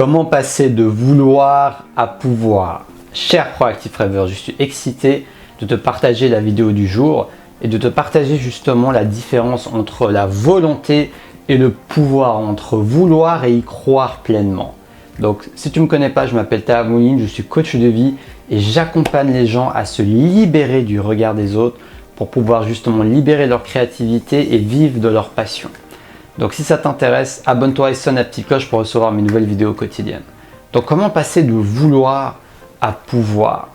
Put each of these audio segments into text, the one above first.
Comment passer de vouloir à pouvoir? Cher Proactive Rêveur, je suis excité de te partager la vidéo du jour et de te partager justement la différence entre la volonté et le pouvoir, entre vouloir et y croire pleinement. Donc si tu ne me connais pas, je m'appelle Taha Mouline, je suis coach de vie et j'accompagne les gens à se libérer du regard des autres pour pouvoir justement libérer leur créativité et vivre de leur passion. Donc si ça t'intéresse, abonne-toi et sonne la petite cloche pour recevoir mes nouvelles vidéos quotidiennes. Donc comment passer de vouloir à pouvoir?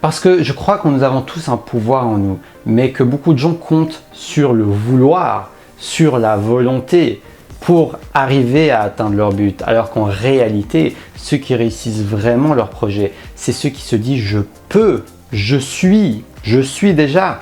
Parce que je crois que nous avons tous un pouvoir en nous, mais que beaucoup de gens comptent sur le vouloir, sur la volonté pour arriver à atteindre leur but. Alors qu'en réalité, ceux qui réussissent vraiment leur projet, c'est ceux qui se disent « je peux, je suis déjà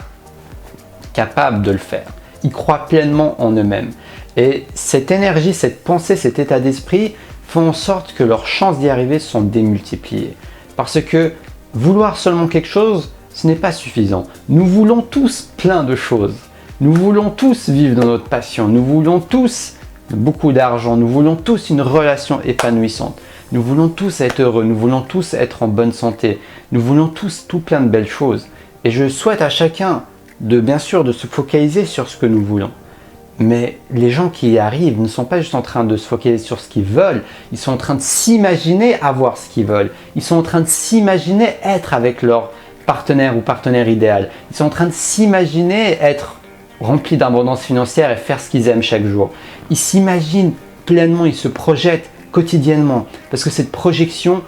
capable de le faire ». Ils croient pleinement en eux-mêmes. Et cette énergie, cette pensée, cet état d'esprit font en sorte que leurs chances d'y arriver sont démultipliées. Parce que vouloir seulement quelque chose, ce n'est pas suffisant. Nous voulons tous plein de choses. Nous voulons tous vivre dans notre passion. Nous voulons tous beaucoup d'argent. Nous voulons tous une relation épanouissante. Nous voulons tous être heureux. Nous voulons tous être en bonne santé. Nous voulons tous tout plein de belles choses. Et je souhaite à chacun bien sûr de se focaliser sur ce que nous voulons. Mais les gens qui y arrivent ne sont pas juste en train de se focaliser sur ce qu'ils veulent, ils sont en train de s'imaginer avoir ce qu'ils veulent. Ils sont en train de s'imaginer être avec leur partenaire ou partenaire idéal. Ils sont en train de s'imaginer être remplis d'abondance financière et faire ce qu'ils aiment chaque jour. Ils s'imaginent pleinement, ils se projettent quotidiennement. Parce que cette projection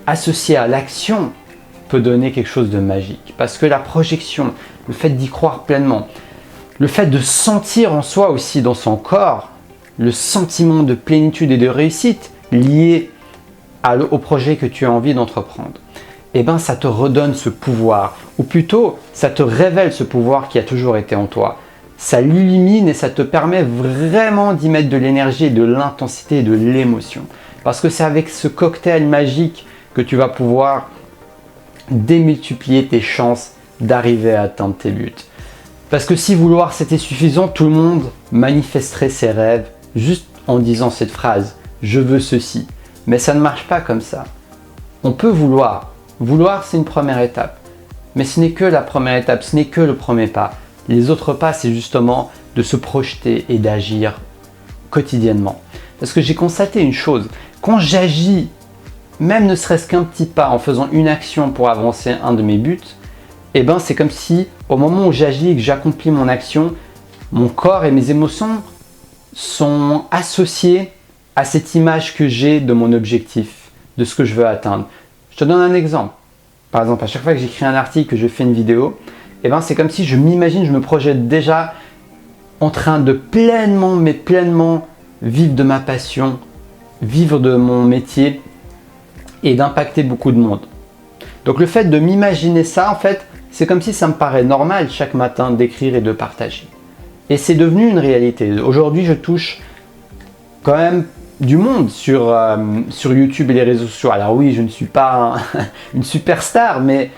associée à l'action peut donner quelque chose de magique. Parce que la projection, le fait d'y croire pleinement, le fait de sentir en soi aussi dans son corps le sentiment de plénitude et de réussite lié au projet que tu as envie d'entreprendre, eh bien ça te redonne ce pouvoir, ou plutôt ça te révèle ce pouvoir qui a toujours été en toi. Ça l'illumine et ça te permet vraiment d'y mettre de l'énergie, de l'intensité et de l'émotion. Parce que c'est avec ce cocktail magique que tu vas pouvoir démultiplier tes chances d'arriver à atteindre tes buts. Parce que si vouloir c'était suffisant, tout le monde manifesterait ses rêves juste en disant cette phrase « je veux ceci ». Mais ça ne marche pas comme ça. On peut vouloir. Vouloir, c'est une première étape. Mais ce n'est que la première étape, ce n'est que le premier pas. Les autres pas, c'est justement de se projeter et d'agir quotidiennement. Parce que j'ai constaté une chose, quand j'agis, même ne serait-ce qu'un petit pas en faisant une action pour avancer un de mes buts, eh ben c'est comme si au moment où j'agis et que j'accomplis mon action, mon corps et mes émotions sont associés à cette image que j'ai de mon objectif, de ce que je veux atteindre. Je te donne un exemple. Par exemple, à chaque fois que j'écris un article, que je fais une vidéo, eh ben c'est comme si je m'imagine, je me projette déjà en train de pleinement vivre de ma passion, vivre de mon métier et d'impacter beaucoup de monde. Donc le fait de m'imaginer ça, en fait, c'est comme si ça me paraît normal chaque matin d'écrire et de partager. Et c'est devenu une réalité. Aujourd'hui, je touche quand même du monde sur YouTube et les réseaux sociaux. Alors oui, je ne suis pas une superstar, mais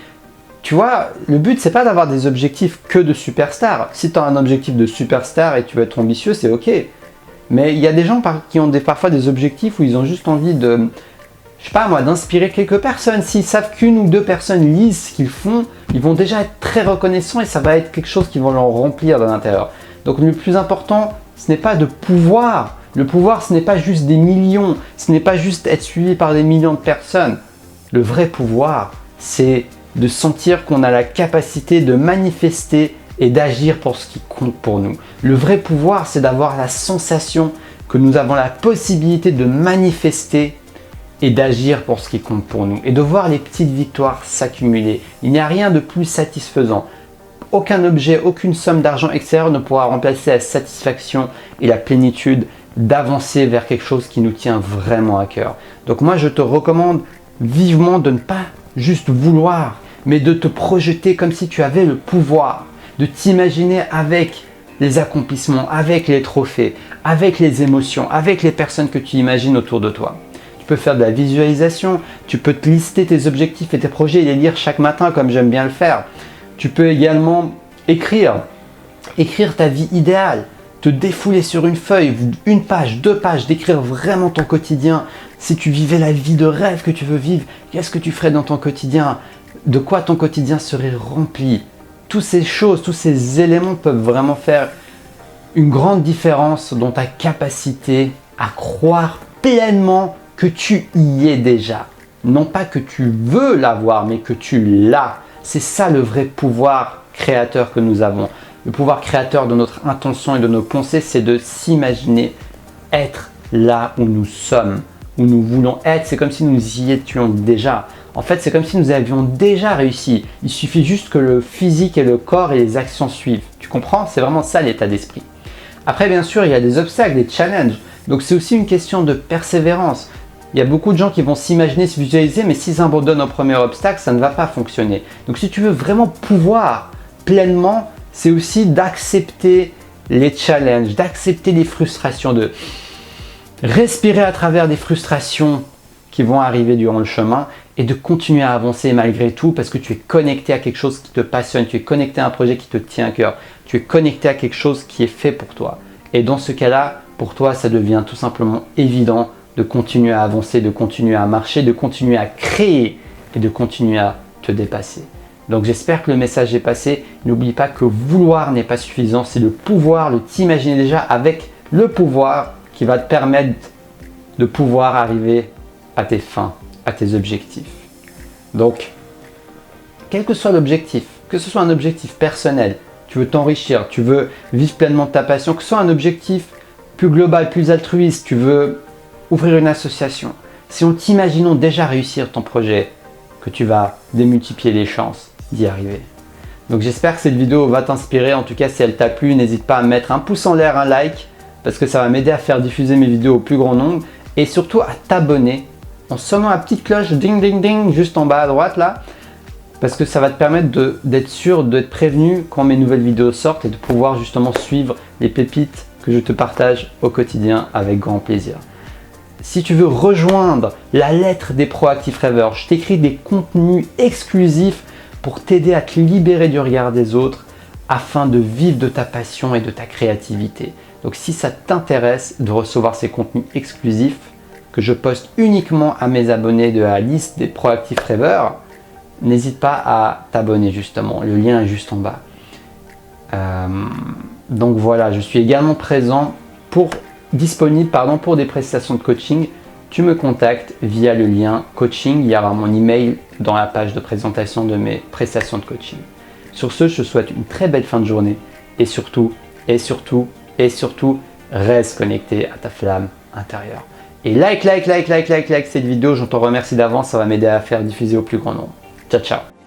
tu vois, le but, c'est pas d'avoir des objectifs que de superstar. Si tu as un objectif de superstar et tu veux être ambitieux, c'est ok. Mais il y a des gens qui ont parfois des objectifs où ils ont juste envie de, je sais pas moi, d'inspirer quelques personnes. S'ils savent qu'une ou deux personnes lisent ce qu'ils font, ils vont déjà être très reconnaissants et ça va être quelque chose qui va leur remplir de l'intérieur. Donc le plus important, ce n'est pas de pouvoir. Le pouvoir, ce n'est pas juste des millions. Ce n'est pas juste être suivi par des millions de personnes. Le vrai pouvoir, c'est de sentir qu'on a la capacité de manifester et d'agir pour ce qui compte pour nous. Le vrai pouvoir, c'est d'avoir la sensation que nous avons la possibilité de manifester et d'agir pour ce qui compte pour nous et de voir les petites victoires s'accumuler. Il n'y a rien de plus satisfaisant. Aucun objet, aucune somme d'argent extérieur ne pourra remplacer la satisfaction et la plénitude d'avancer vers quelque chose qui nous tient vraiment à cœur. Donc moi, je te recommande vivement de ne pas juste vouloir, mais de te projeter comme si tu avais le pouvoir, de t'imaginer avec les accomplissements, avec les trophées, avec les émotions, avec les personnes que tu imagines autour de toi. Tu peux faire de la visualisation, tu peux te lister tes objectifs et tes projets et les lire chaque matin comme j'aime bien le faire. Tu peux également écrire ta vie idéale. te défouler sur une feuille, une page, 2 pages, d'écrire vraiment ton quotidien. Si tu vivais la vie de rêve que tu veux vivre, qu'est-ce que tu ferais dans ton quotidien? De quoi ton quotidien serait rempli? Toutes ces choses, tous ces éléments peuvent vraiment faire une grande différence dans ta capacité à croire pleinement que tu y es déjà. Non pas que tu veux l'avoir, mais que tu l'as. C'est ça le vrai pouvoir créateur que nous avons. Le pouvoir créateur de notre intention et de nos pensées, c'est de s'imaginer être là où nous sommes, où nous voulons être. C'est comme si nous y étions déjà. En fait, c'est comme si nous avions déjà réussi. Il suffit juste que le physique et le corps et les actions suivent. Tu comprends? C'est vraiment ça l'état d'esprit. Après, bien sûr, il y a des obstacles, des challenges. Donc, c'est aussi une question de persévérance. Il y a beaucoup de gens qui vont s'imaginer, se visualiser, mais s'ils abandonnent au premier obstacle, ça ne va pas fonctionner. Donc, si tu veux vraiment pouvoir pleinement, c'est aussi d'accepter les challenges, d'accepter les frustrations, de respirer à travers des frustrations qui vont arriver durant le chemin et de continuer à avancer malgré tout parce que tu es connecté à quelque chose qui te passionne, tu es connecté à un projet qui te tient à cœur, tu es connecté à quelque chose qui est fait pour toi. Et dans ce cas-là, pour toi, ça devient tout simplement évident de continuer à avancer, de continuer à marcher, de continuer à créer et de continuer à te dépasser. Donc j'espère que le message est passé. N'oublie pas que vouloir n'est pas suffisant, c'est le pouvoir, le t'imaginer déjà avec le pouvoir qui va te permettre de pouvoir arriver à tes fins, à tes objectifs. Donc, quel que soit l'objectif, que ce soit un objectif personnel, tu veux t'enrichir, tu veux vivre pleinement de ta passion, que ce soit un objectif plus global, plus altruiste, tu veux ouvrir une association. Si on t'imaginons déjà réussir ton projet, que tu vas démultiplier les chances d'y arriver. Donc j'espère que cette vidéo va t'inspirer. En tout cas, si elle t'a plu, n'hésite pas à mettre un pouce en l'air, un like, parce que ça va m'aider à faire diffuser mes vidéos au plus grand nombre. Et surtout à t'abonner en sonnant la petite cloche ding ding ding juste en bas à droite là. Parce que ça va te permettre d'être sûr, d'être prévenu quand mes nouvelles vidéos sortent et de pouvoir justement suivre les pépites que je te partage au quotidien avec grand plaisir. Si tu veux rejoindre la lettre des Proactifs Rêveurs, je t'écris des contenus exclusifs pour t'aider à te libérer du regard des autres afin de vivre de ta passion et de ta créativité. Donc si ça t'intéresse de recevoir ces contenus exclusifs que je poste uniquement à mes abonnés de la liste des Proactifs Rêveurs, n'hésite pas à t'abonner justement, le lien est juste en bas. Donc voilà, je suis également présent disponible pour des prestations de coaching. Tu me contactes via le lien coaching, il y aura mon email dans la page de présentation de mes prestations de coaching. Sur ce, je te souhaite une très belle fin de journée et surtout, reste connecté à ta flamme intérieure. Et like cette vidéo, je t'en remercie d'avance, ça va m'aider à faire diffuser au plus grand nombre. Ciao, ciao.